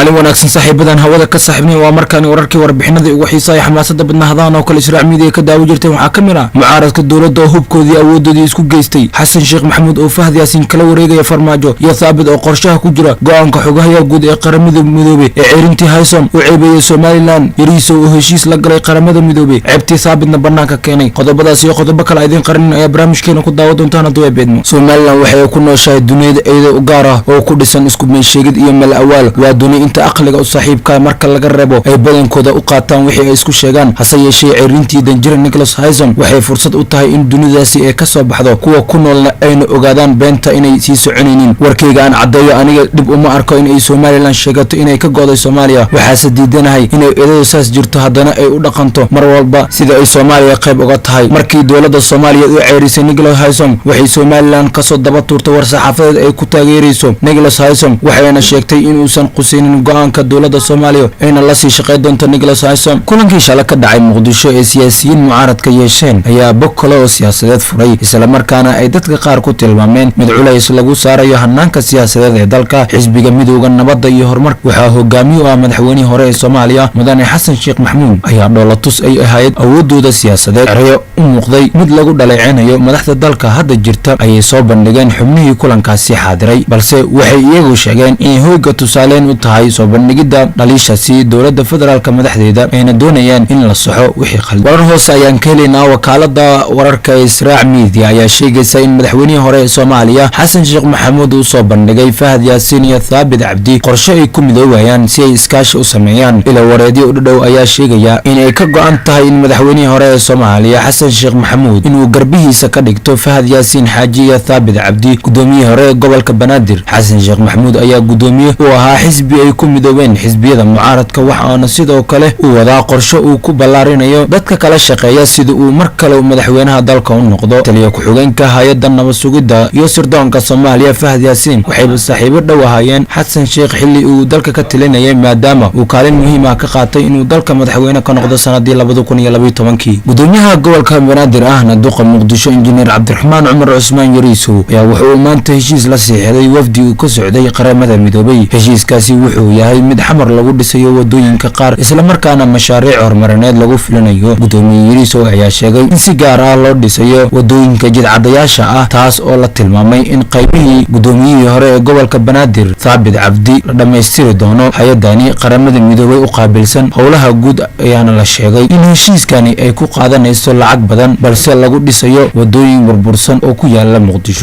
maalin wanaagsan saaxiibadan hawada ka saaxiibnay waa markaan wararkii warbixinadii ugu xiisaay xamaasada badnaadaan oo kale Israaciil midiga ka daawo jirtay waxaa kamid ah mucaaradka dawladda oo hubkoodii awoodoodii isku geystay Xasan Sheekh Maxamuud oo Fahad Yaasiin kala wareegaya farmaajo iyo Thaabit oo qorshaha ku jira go'aanka xogaha guud ee qaramada midoobay ee ciirintii Haysom oo ceebeeyay Somaliland yariiso oo heshiis la galay qaramada midoobay ceebtii Thaabitna banaanka keenay qodobadaas iyo qodobo kale idin qaran ayaa barnaamijkeena ku daawo doontaan haduu beedmo Somaliland waxay ku nooshahay dunida iyadoo u gaar ah oo ku dhisan isku meesheegid iyo mal awaal waa dunida inta aqliga u saaxiibka marka laga reebo ay badankooda u qaataan wixii ay isku sheegaan hase yeeshee ciirintii danjira Nicholas Haysom waxay fursad u tahay in dunidaasi ay ka soo baxdo kuwa ku noolna ayna ogaadaan beenta inay sii soconaynin warkayga aan cadeeyo aniga dib uma arko in ay Somaliland sheegato inay ka go'day Soomaaliya waxaase diidanahay inay eedo saas jirto haddana ay u dhaqanto mar walba sida ay Soomaaliya qayb uga tahay markii dawladda Soomaaliya u ceerisay Nicholas Haysom waxay Somaliland ka soo daba tuurtay war saxaafadeed ay ku taageerayso Nicholas Haysom waxayna sheegtay in uusan qusaynin go'aanka dawladda Soomaaliya ayna la sii shaqeyn doonto Nicholas Haysom kulankii shalay ka dhacay Muqdisho ee siyaasiyiin mucaaradka yeesheen ayaa boqolo oo siyaasadeed furay isla markaana ay dadka qaar ku tilmaameen mid culays lagu saarayo hanaanka siyaasadeed ee dalka xisbiga midowga nabadda iyo horumarka waxaa hogaamiye u ah madaxweynihii hore ee Soomaaliya mudane Xasan Sheekh Maxamuud ayaa dhoolatus ay ahayd awoodooda siyaasadeed erayo u muuqday mid lagu dhaleecenayo madaxda dalka hadda jirta ayay soo bandhigeen xubnihii kulankaasi xaadiray balse waxay iyagu sheegeen in hooga tusaaleen u tahay soo bandhigida dhaliishaasi dawladda federaalka madaxdeeda ayna doonayaan in la saxo wixii khaldan warar hoose ayaan ka helaynaa wakaalada wararka Israaciil Media ayaa sheegaysa in madaxweynihii hore ee Soomaaliya Xasan Sheekh Maxamuud uu soo bandhigay Fahad Yaasiin iyo Thaabit Cabdi qorshe ay ku midoobaan si ay iskaashi u sameeyaan ila wareedyo u dhow ayaa sheegaya in ay ka go'an tahay in madaxweynihii hore ee Soomaaliya Xasan Sheekh Maxamuud inuu garbihiisa ka dhigto Fahad Yaasiin Xaaji iyo Thaabit Cabdi gudoomiyihii hore ee gobolka Banaadir Xasan Sheekh Maxamuud ayaa gudoomiye u ahaa xisbi ay ku midoobeen xisbiyada mucaaradka waxaana sidoo kale uu wadaa qorshe uu ku ballaarinayo dadka kala shaqeeya sida uu mar kale madaxweynaha dalka u noqdo taliya ku xigeenka hay'adda nabad sugidda iyo sirdoonka Soomaaliya Fahad Yaasiin waxay saaxiibo dhow ahaayeen Xasan Sheekh xilli uu dalka ka talinayay maadaama uu kaalin muhiim ah ka qaatay inuu dalka madaxweyne ka noqdo sanadii 2012 gudoomiyaha gobolka Banaadir ahna duqa Muqdisho injineer Cabdiraxmaan Cumar Cusmaan Yariiso ayaa wuxuu maanta heshiis la saxiixday wafdi uu ka socday qaramada midoobay heshiiskaasi wuxuu yahay mid xamar lagu dhisayo wadooyinka qaar isla markaana mashaariic horumarineed lagu filanayo gudoomiye Yariiso ayaa sheegay in si gaar ah loo dhisayo wadooyinka jidcadayaasha ah taas oo la tilmaamay in qaybihii gudoomiyihii hore ee gobolka Banaadir Thaabit Cabdi la dhameystiri doono hay'adani qaramada midoobay u qaabilsan howlaha guud ayaana la sheegay in heshiiskani ay ku qaadanayso lacag badan balse lagu dhisayo wadooyin burbursan oo ku yaala Muqdisho